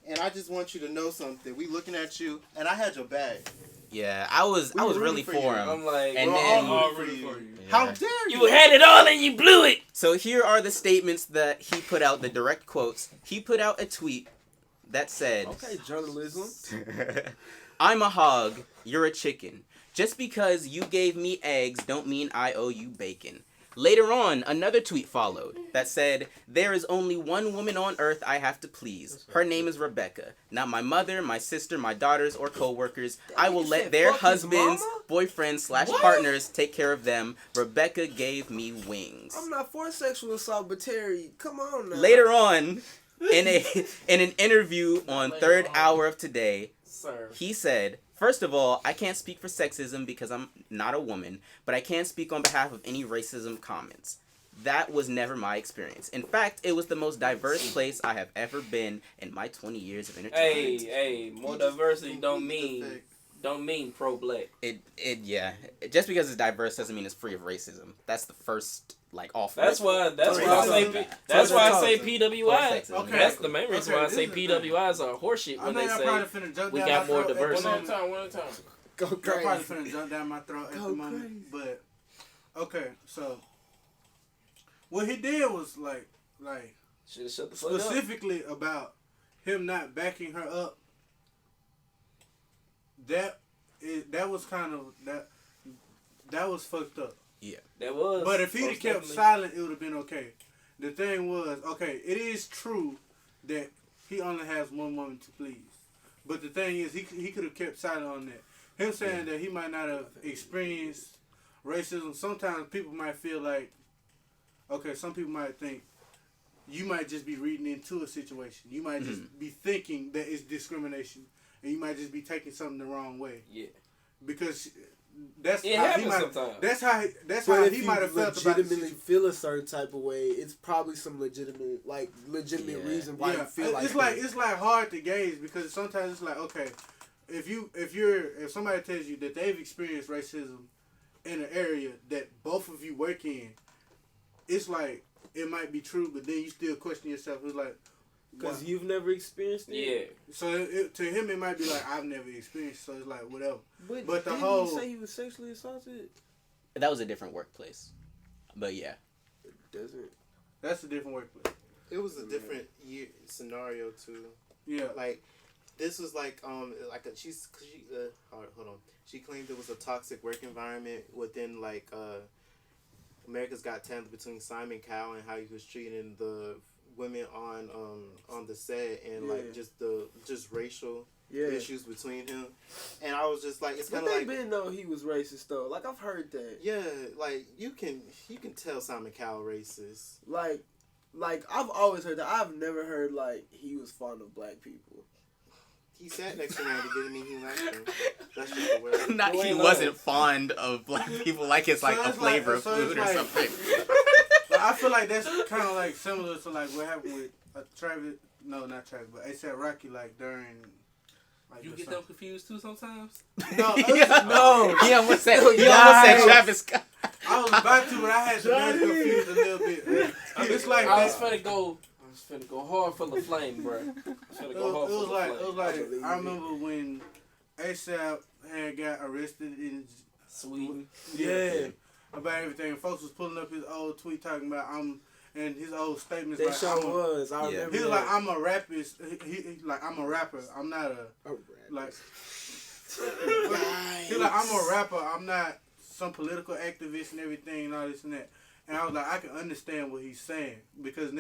And I just want you to know something. We looking at you, and I had your back. Yeah, I was really for him. I'm like, And we're then, all rooting for you. How dare you? you had it all and you blew it. so here are the statements that he put out, the direct quotes. He put out a tweet that said, Okay, journalism. "I'm a hog, you're a chicken. Just because you gave me eggs don't mean I owe you bacon." Later on, another tweet followed that said, "There is only one woman on earth I have to please. Her name is Rebecca. Not my mother, my sister, my daughters, or co-workers. I will let their husbands, boyfriends, / partners take care of them. Rebecca gave me wings." I'm not for sexual assault, but Terry, come on now. Later on, in an interview on Third Hour of Today, Sir. he said, "First of all, I can't speak for sexism because I'm not a woman, but I can speak on behalf of any racism comments. That was never my experience. In fact, it was the most diverse place I have ever been in my 20 years of entertainment." Hey, more diversity don't mean pro-black. Yeah. Just because it's diverse doesn't mean it's free of racism. That's the first, off. That's why I say PWIs. Okay. That's the main reason why I this say is the thing. PWIs are horseshit I when know they y'all say probably finna jump we down got my more throat at the diversity. moment. One at a time. Go Y'all crazy. probably finna jump down my throat at the moment. But okay, so what he did was like should have shut the fuck up. specifically about him not backing her up. That was kind of that was fucked up. That was. But if he'd have kept silent, it would have been okay. The thing was, okay, it is true that he only has one woman to please. But the thing is, he could have kept silent on that. Him saying that he might not have experienced racism, sometimes people might feel like, okay, some people might think you might just be reading into a situation. You might just be thinking that it's discrimination. And you might just be taking something the wrong way. Yeah. Because that's It how he happens might. sometimes. That's how But he if might you have felt about the legitimately feel a certain type of way, it's probably some legitimate reason why you feel like that. It's like hard to gauge because sometimes it's like, okay, if somebody tells you that they've experienced racism in an area that both of you work in, it's like it might be true, but then you still question yourself. It's like because you've never experienced it. Yeah. So to him, it might be like I've never experienced. So it's like whatever. But the didn't whole he say he was sexually assaulted? That was a different workplace, but yeah. Doesn't. That's a different workplace. It was a different scenario too. Yeah. Like this was like hold on. She claimed it was a toxic work environment within like America's Got Talent between Simon Cowell and how he was treating the women on the set and like just racial issues between him. And I was just like, it's kind of like been though he was racist though. Like I've heard that. Yeah, like you can tell Simon Cowell racist. Like I've always heard that. I've never heard like he was fond of black people. He sat next to me and it didn't mean he liked them. That's just the way. Not he wasn't fond of black people like it's like a flavor of food or something. I feel like that's kind of like similar to like what happened with Travis. No, not Travis, but A$AP Rocky like during. Like, you get them confused too sometimes? No, no. He almost said Travis Scott. I was about to, but I had to get confused a little bit. It's like I was finna go hard for the flame, bro. It was like I remember when A$AP had got arrested in Sweden. Yeah. About everything. Folks was pulling up his old tweet talking about and his old statements that like sure was. I remember. He was like, I'm a rapist. He like I'm a rapper. I'm not a like. He like I'm a rapper. I'm not some political activist and everything and all this and that. And I was like, I can understand what he's saying because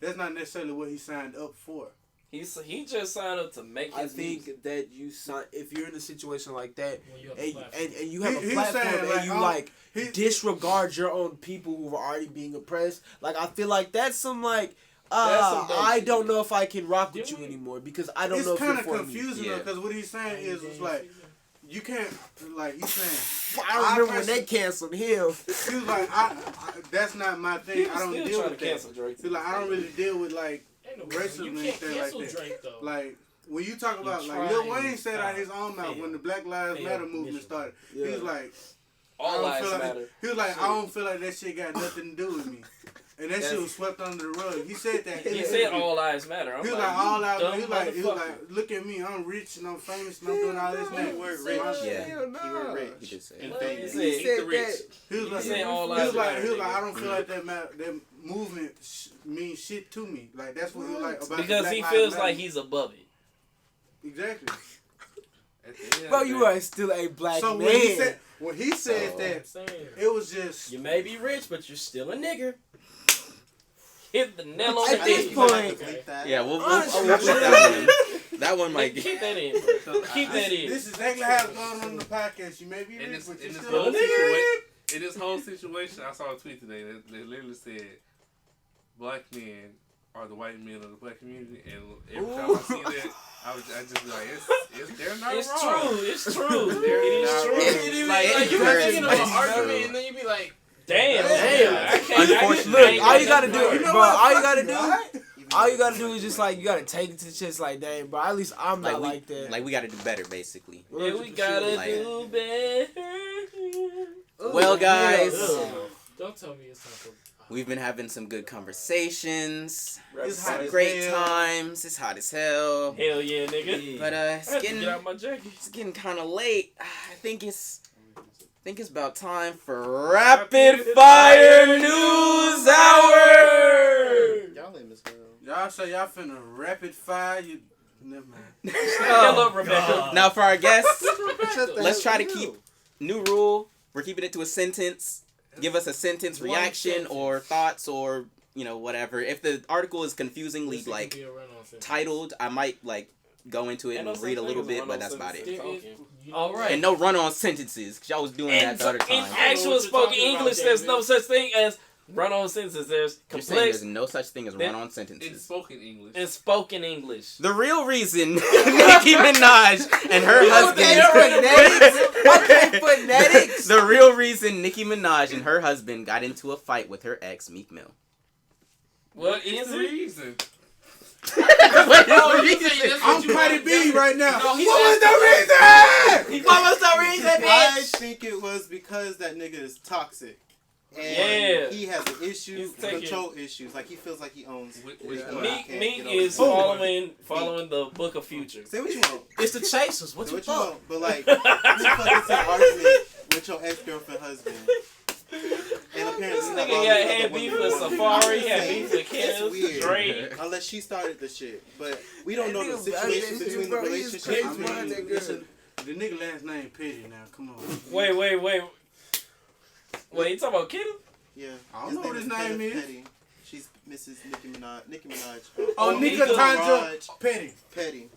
that's not necessarily what he signed up for. He just signed up to make his music. That you sign if you're in a situation like that and you have a platform saying, and you disregard your own people who are already being oppressed. Like I feel like that's some like I don't know if I can rock with you anymore because I don't know if you're for me. It's kind of confusing though because what he's saying is it's like you can't like he's saying. I remember when they canceled him. He was like, that's not my thing. I don't deal with that. He's like, I don't really deal with like. Racism and things like that. Drake, like when you talk about like Lil Wayne said out his own mouth when the Black Lives Matter movement started, he was like, all lives matter. He was like, I don't feel like that shit got nothing to do with me, and that shit was swept under the rug. He said that. He said all lives matter. He was like all lives matter. He was like, look at me, I'm rich and I'm famous and I'm doing all this. Keyword rich. Keyword rich. He just said. He said that. He was like, I don't feel like that movement means shit to me. Like that's what he was like about because he feels like he's above it. Exactly. Bro, you are still a black man. When he said that, it was just you may be rich, but you're still a nigger. Hit the nail on the at this point. Yeah, we'll put that one. That one might keep that in. Keep that in. This is exactly how it's going on the podcast. You may be rich, but you're still a nigger. In this whole situation, I saw a tweet today that literally said, "Black men are the white men of the black community," and every time I see that, I just be like, they're not wrong. It's true. It is true. Like you can get an argument and then you be like, damn. Unfortunately, look, all you gotta do, bro. All you gotta do is just like you gotta take it to the chest, like dang, bro. At least I'm not like that. Like we gotta do better, basically. Yeah, we gotta do better. Well, guys, don't tell me it's not good. We've been having some good conversations. It's hot as great hell. Times. It's hot as hell. Hell yeah, nigga. But it's getting kind of late. I think it's about time for Rapid Fire News Hour. Y'all ain't Miss Girl. Y'all say y'all finna rapid fire. You never mind. Hello, Rebecca. Now for our guests, let's try to keep new rule. We're keeping it to a sentence. Give us a sentence reaction or thoughts or whatever. If the article is confusingly like titled, I might like go into it and read a little bit, but that's about it. All right. And no run-on sentences, because y'all was doing that the other time. In actual spoken English, there's no such thing as run-on sentences. There's complex. There's no such thing as run-on sentences. In spoken English. In spoken English. The real reason Nicki Minaj and her husband. Phonetics. The real reason Nicki Minaj and her husband got into a fight with her ex Meek Mill. What is the reason? I'm Cardi B right now. What was the reason? What was the reason, bitch? I think it was because that nigga is toxic. And he has an issue, control issues. Like he feels like he owns. Meek is following the Book of Future. Say what you want. It's the Chasers. What you want? But like, you fucking into an argument with your ex-girlfriend husband. And apparently this nigga had beef with Safari, had beef with Kenneth, Drake. Unless she started the shit. But we don't know the situation between the relationship. The nigga last name Petty now. Come on. Wait. Wait, you talking about Kenneth? Yeah. I don't know what his name is. Petty. She's Mrs. Nicki Minaj. Nika Tangent Petty.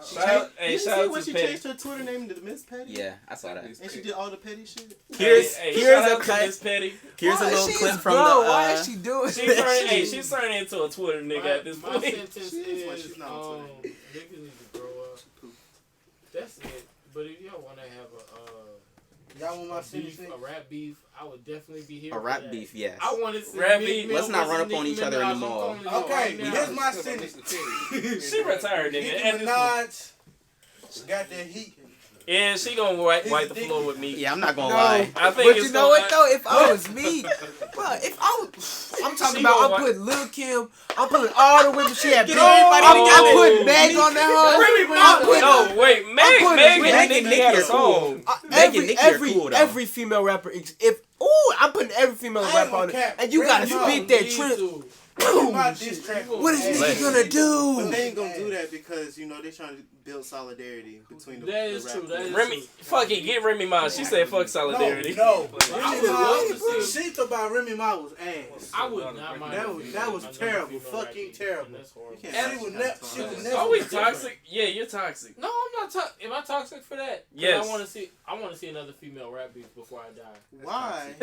Shout out see to when she Petty. changed her Twitter name to Miss Petty? Yeah, I saw that. And she did all the petty shit? Here's shout a out to cut. Miss Petty. Here's a little clip from Why is she doing She's turning into a Twitter nigga at this point. My sentence is, she's not on Twitter. niggas need to grow up. That's it. But if y'all want to have Y'all want my sentence? a rap beef, I would definitely be here. A rap beef, yes. I want to see Rap Meek beef. Mill Let's not run versus up on Nicki each other Minaj. anymore. I'm telling you Okay, right now. here's my sentence. She retired, nigga. Nicki And this Minaj got that heat. yeah, she gonna wipe the floor with me. Yeah, I'm not gonna lie. I think But it's you know what though? If I was me, bro, I'm talking She about, gonna I'm putting Lil Kim, I'm putting all the women she had. Get everybody I'm together. putting Meg on that hoe. No, wait, Meg and Nicki had a song. Every female rapper. I'm putting every female rapper on it, and you gotta spit that trip. What is Nicki gonna But do? they ain't gonna do that because, you know, they trying to build solidarity between the That is the true. rappers. That is Remy, fuck it, get Remy Ma. She said fuck solidarity. No. I would love to see. She thought about Remy Ma was ass. I would not mind. That was another terrible. female Fucking rap beef. terrible. That's horrible. You can't She was never. Are we toxic? Yeah, you're toxic. No, I'm not toxic. Am I toxic for that? 'Cause Yes. I want to see another female rap beef before I die. Why?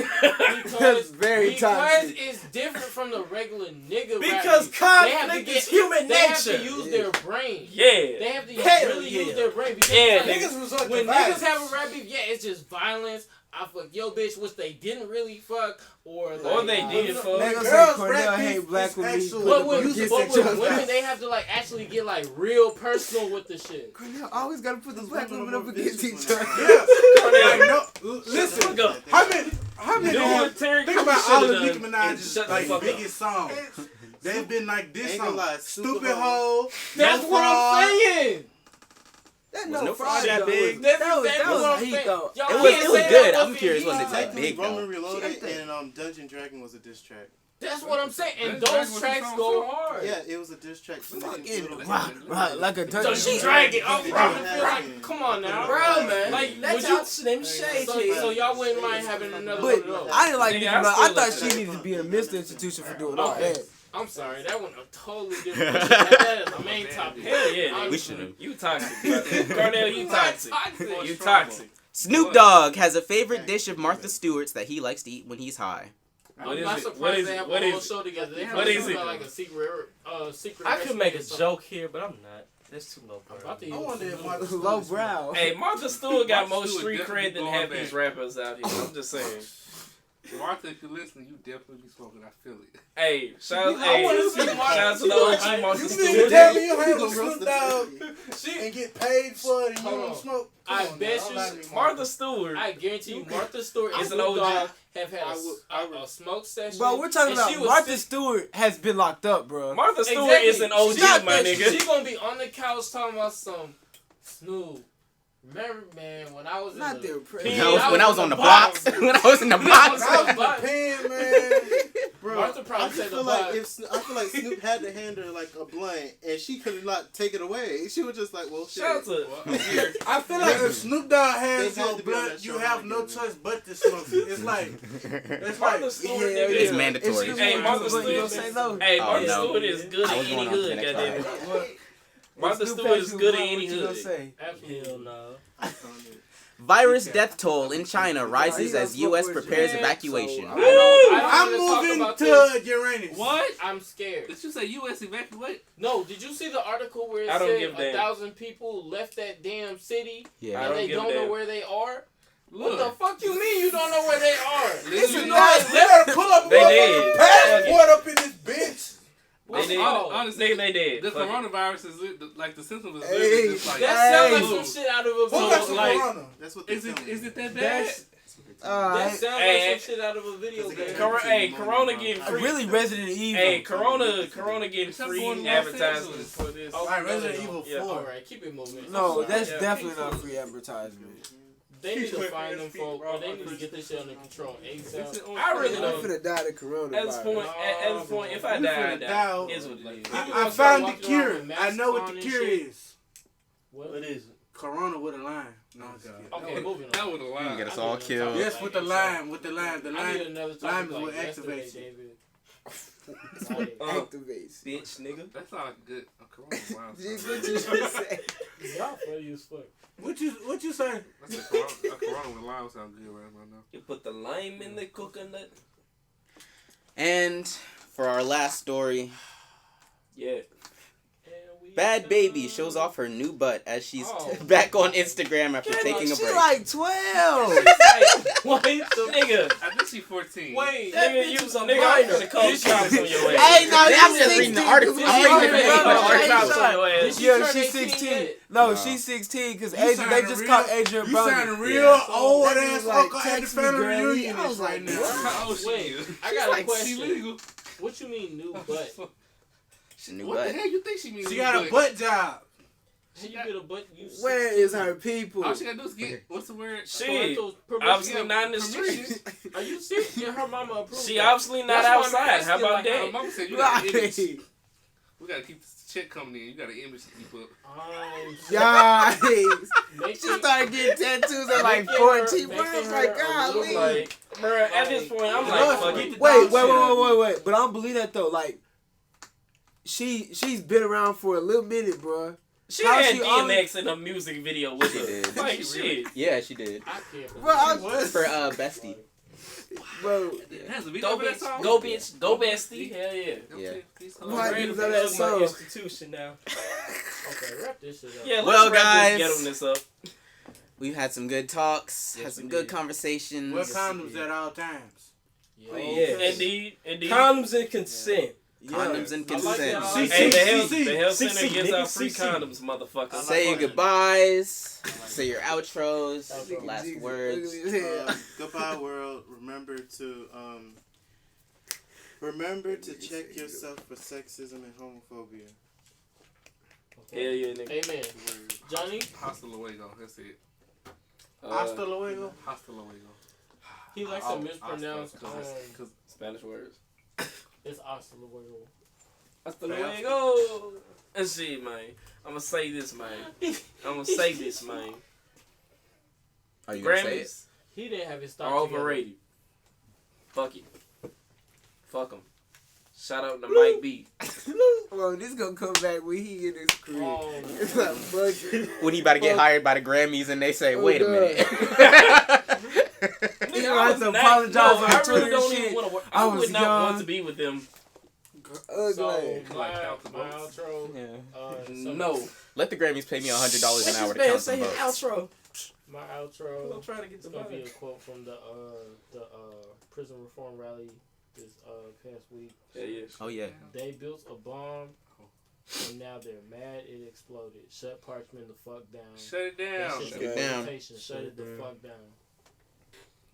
Because very toxic. it's different from the regular nigga Because rap beef. conflict is human They have to nature. use their brain. Yeah. They have to Hell really yeah. use their brain. Because Yeah. like, Niggas resort to when violence. niggas have a rap beef, yeah, it's just violence. I fuck yo bitch, which they didn't really fuck, or like, they did fuck. Niggas say Girls Cornell rap hate beef black is women. actual- But with Against but each with other. women, they have to like actually get like real personal with the shit. Cornell always gotta put the black women women up are against bitches each when other. they're Yeah. No, listen. How many? Do what Terry Think Crews about all should've the Nicki done Minaj's and shut the like fuck up. biggest songs. They've been like this Ain't gonna song. lie, Stupid Hole. That's No what Fraud. I'm saying. That Was no fraud fraud that though. big? That's That was exactly what I'm heat saying. though. Y'all It was can't say good. that I'm wasn't curious, heat. was it that Technically, big Roman though? Reloaded and Dungeon Dragon was a diss track. That's what I'm saying. And That's those what tracks the go song hard. Yeah, it was a diss track. To Fucking rock like a So turkey. she dragged it up, like, come on now, Bro, man. Like, That's would you? out to them shade. So y'all wouldn't mind having another one of But those? I didn't like Nicki Nigga, I Minaj. I still thought like she that. needed to be in a mental institution for doing all Okay. that. I'm sorry, that one a totally different. We should have that as the main topic. Hell yeah, nigga. We should have. You toxic. Cornell, you toxic. toxic. You toxic. Snoop Dogg has a favorite dish of Martha Stewart's that he likes to eat when he's high. What I'm is not it? surprised What is they it? have What a whole is it? show together. They have What is it? like a secret. I could make a recipe or something. joke here, but I'm not. That's too low. I'm about to eat I wonder if some Martha noodles. Low brow. Hey, Martha Stewart got Martha more Stewart street definitely cred than going half back. these rappers out here. I'm just saying. Martha, if you're listening, you definitely be smoking. I feel it. Hey, shout out wanna see shout Martha out to the OG Martha You Stewart. mean tell me you have a gonna roast Snoop the Dogg She, and get paid for it and you Hold don't on. smoke? I Come on bet now, you- don't lie to me, Martha Stewart. I guarantee you, Martha Stewart It's and an Snoop OG. Dogg have had I would- a smoke session. Bro, we're talking and about she was Martha sit- Stewart has been locked up, bro. Martha Stewart Exactly. is an OG, She's not my that- nigga. She gonna be on the couch talking about some Snoop. Remember, man, when I was in Not the their pen, president. When I was on the box. When I was in the box. That was the pen, man. Bro, Martha I probably just said the feel like box. I feel like Snoop had to hand her like a blunt, and she could not take it away. She was just like, "Well, shit." Shout out to I feel like if Snoop Dogg has They had your to be on blunt, that you show have like no that. choice but to smoke it. It's like, Martha Stewart, Yeah, nigga. It's mandatory. Hey, Martha Stewart. You gonna say no? Hey, Oh, Martha no. Stewart is good I at was any going on to the hood, next goddamn it. What? Martha Snoop Stewart has is you good at blunt, any what you gonna hood. say? Absolutely. Hell no. Virus death toll in China rises as U.S. prepares Yeah, evacuation. I don't I'm wanna talk moving about this. to Uranus. What? I'm scared. Did you say U.S. evacuate? No, did you see the article where it I don't said give a damn. 1,000 people left that damn city Yeah. I and don't they give a don't know damn. where they are? Look. What the fuck you mean you don't know where they are? Listen, Literally. guys, we gotta pull up a They motherfucking did. passport up in this bitch. They did. Honestly, Nigga, they did. The Fuck it. coronavirus is like the symptoms is Hey, literally just like. That sounds Hey. like some shit out of a Who got book. some Like, corona? That's what they're Is telling me. it that bad? That's That sounds like some shit out of a video game. Corona getting free. Really Resident Evil. Hey, Corona getting free advertisements for this. Alright, Resident Evil 4. Alright, keep it moving. No, that's definitely not free advertisement. They need to find them folk, or they need to get this shit under control ASAP. I really I'm don't. finna die to Corona. At this point, if I die, I die. It's what it is. I found the cure. I know what the cure is. What is it? Corona with a lime. No, okay, moving on. That with a lime. You get us all killed. Yes, with the lime. With the lime. The I need lime. another Lime topic is what like activates yesterday, it. David. Activates. Bitch, nigga. That's not good. Corona lime. Jiggs, what you say? Y'all funny as fuck. What you say? I said Corona with lime sounds good right now. You put the lime in the coconut. And for our last story, Yeah. Bad Baby shows off her new butt as she's back on Instagram after taking a break. She like 12. Wait, nigga. I think she's 14. Wait, that nigga, bitch you was a nigga, minor. I'm finna call the cops on your ass. Hey, no, I'm I'm just reading the article. I'm reading the Cops on your article. ass. Yeah, she's 16. No, she's 16 because they just caught Adrian You Brody. sounding real old That ass dude like, fucker at the text me, family girl. reunion I was right like, now. How old she Wait, is? I got a like, question. Legal. What you mean new butt? She's a new What butt. the hell you think she means? She got a butt job. How you get a butt? You Where is her people? All she gotta do is get, what's the word? Shit. Permission. Obviously not in the streets. Are you serious? Get her mama approved. She obviously not That's why I'm outside. How asking, about like, that? Mama said you got an image. Right. We gotta keep this check coming in. You got an image to keep up. Yikes. She started getting tattoos at like 14, bro. I was like, golly. Like, bruh, at this point, I'm like, fuck it. Wait. But I don't believe that though. Like, she's been around for a little minute, bro. She had DMX in a music video with She her. did. Like, shit. Yeah, she did. I can't. Bro, For Bestie. Bro, Has a video Go for that bitch, song? go bitch, go bestie. Hell yeah. Yeah. why Ready you to know that plug my song? institution now. Okay, wrap this shit up. Yeah, let's Well, wrap guys. this, get on this up. We've had some good talks, Yes, had some we good did. conversations. Wear condoms at all times. Yeah. Yes. Indeed. Condoms and consent. Condoms and I like consent. that. Hey, the health CC, center gives out nigga, free CC. condoms, motherfucker. Say your goodbyes. Say your outros. Outro. Last Jesus, words. ugly as hell. Goodbye, world. Remember to check yourself for sexism and homophobia. Hell yeah, nigga. Amen. Johnny, Hasta luego. That's it. Hasta luego. Hasta luego. he likes to mispronounce. Cause Spanish words. It's hasta luego. Hasta luego. Let's see, man. I'm gonna say this, man. Are you gonna say it? Grammys He didn't have his are thoughts together. overrated. Fuck it. Fuck them. Shout out to Mike B. Well, this gonna come back when he in his career. Oh, It's like budget. When he about to get hired by the Grammys and they say, wait a God. minute. He gonna have to apologize on I Twitter really don't and even shit. want to work. I I was would not young. want to be with them. Ugly. so my Count the votes. outro. Yeah. So No. Let the Grammys pay me $100 an hour to Man, count say some his votes. outro. My outro. I'm trying to get It's the gonna be money. a quote from the prison reform rally this past week. Yeah. Oh, yeah. They built a bomb, and now they're mad it exploded. Shut Parchment the fuck down. Shut it down. That shit's Shut it a down. reputation. Shut it the fuck down.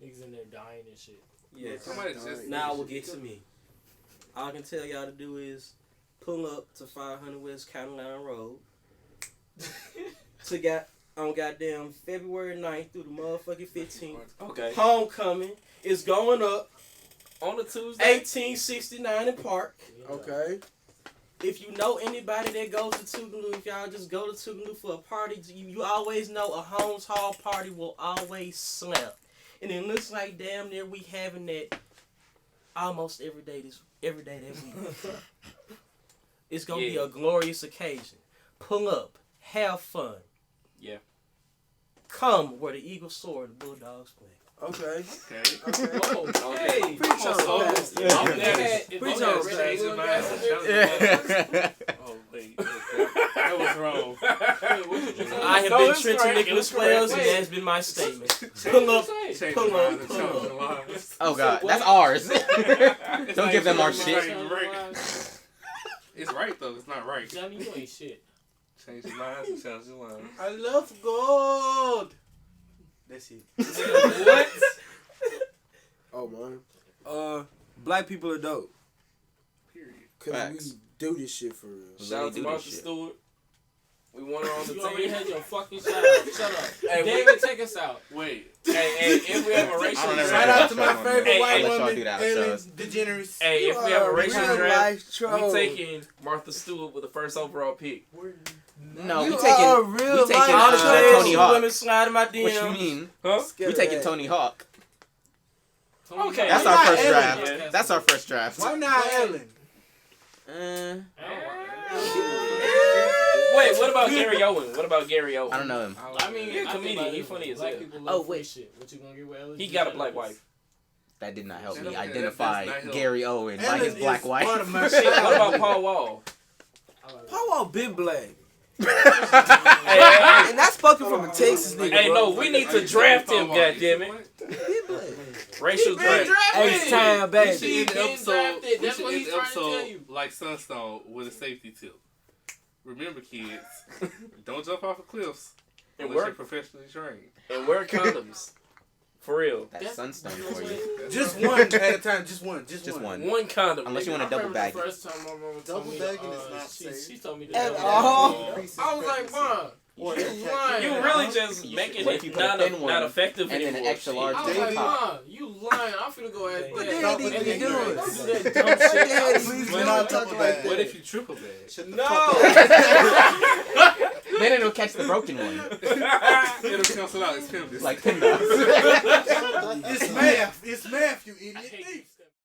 Niggas in there dying and shit. Yeah. Somebody just Now it will get to me. All I can tell y'all to do is pull up to 500 West County Line Road to on goddamn February 9th through the motherfucking 15th. Okay. Homecoming is going up On a Tuesday. 1869 in Park. Okay. If you know anybody that goes to Tougaloo, if y'all just go to Tougaloo for a party, you always know a Holmes Hall party will always slap. And it looks like damn near we having that almost every day that week. It's gonna be a glorious occasion. Pull up, have fun. Yeah. Come where the Eagles soar, the Bulldogs play. Okay. Okay. Whoa, Okay. Preach on, so- Pastor. I'm Yeah. mad. If Preach I'm on, not Pastor. ready, Change your we'll mind. get some- Oh, wait. That was wrong. Wait, what you just say? I have No, been it's Trenton correct. Nicholas It's correct. Wells, and Wait. that's been my statement. What Pull you up, say? Change pull your up, mind and pull change up. the lines. Oh, God. What? That's ours. It's Don't like give them our change shit. your mind, right? It's right, though. It's not right. Johnny, you ain't shit. Change your lines and change your lines. I love gold. That's it. What? Oh man. Black people are dope. Period. Cause Facts. we do this shit for real. Shout out to Martha Stewart. We want her on the You already team. had your fucking shout out. Shut up. Hey, David, take us out. Wait. Hey, if we have a racial I don't ever Shout draft, out to my favorite Hey, white hey, let y'all woman, do that Ellen ourselves. DeGeneres. hey, if we have a racial real draft, life troll. we taking Martha Stewart with the first overall pick. No, You we are taking a real we taking life Honestly, Tony Hawk. women slide in my DMs. What you mean? Huh? We taking Tony Hawk. Okay. That's Why our not first Ellen? draft. Yeah. That's our first draft. Why not Ellen? Wait, what about Gary Owen? What about Gary Owen? I don't know him. I mean, He a I think comedian. like He funny as black hell. people Oh, love wait. free shit. What you gonna get with Ellen? He got a black wife. That did not help me That's identify not help. Gary Owen by Ellen his black is wife. part of my Shit, shit. what about Paul Wall? Paul Wall been black. Hey, And that's fucking from a Texas nigga. hey, bro. no, we need to draft him, goddammit. Been black. Racial draft. H-Town, We baby. should end the been episode. drafted. We That's should what end he's the trying to tell episode you. like Sunstone with a safety tip. Remember, kids, don't jump off of cliffs And unless you're work professionally trained. and wear condoms. For real. That's Sunstone for you. Just one at a time. Just one. Just one. One condom. Unless you nigga. want to double bag The it. first time my mama told Double me, bagging is not safe. she told me to At double all. bag. I was like, Mom, you lying. You really just making What if it you put a not, thin one not effective and then anymore. an extra large I was on like, top? Mom, you lying. I'm finna go at What that. the hell did And he then do? don't do that dumb shit. I was Please We're do not not talking talk about like that. What if you triple bag? Shut the No. fuck up. Then it'll catch the broken one. It'll cancel out. It's penalty. Like Pinda. It's math. It's math, you idiot.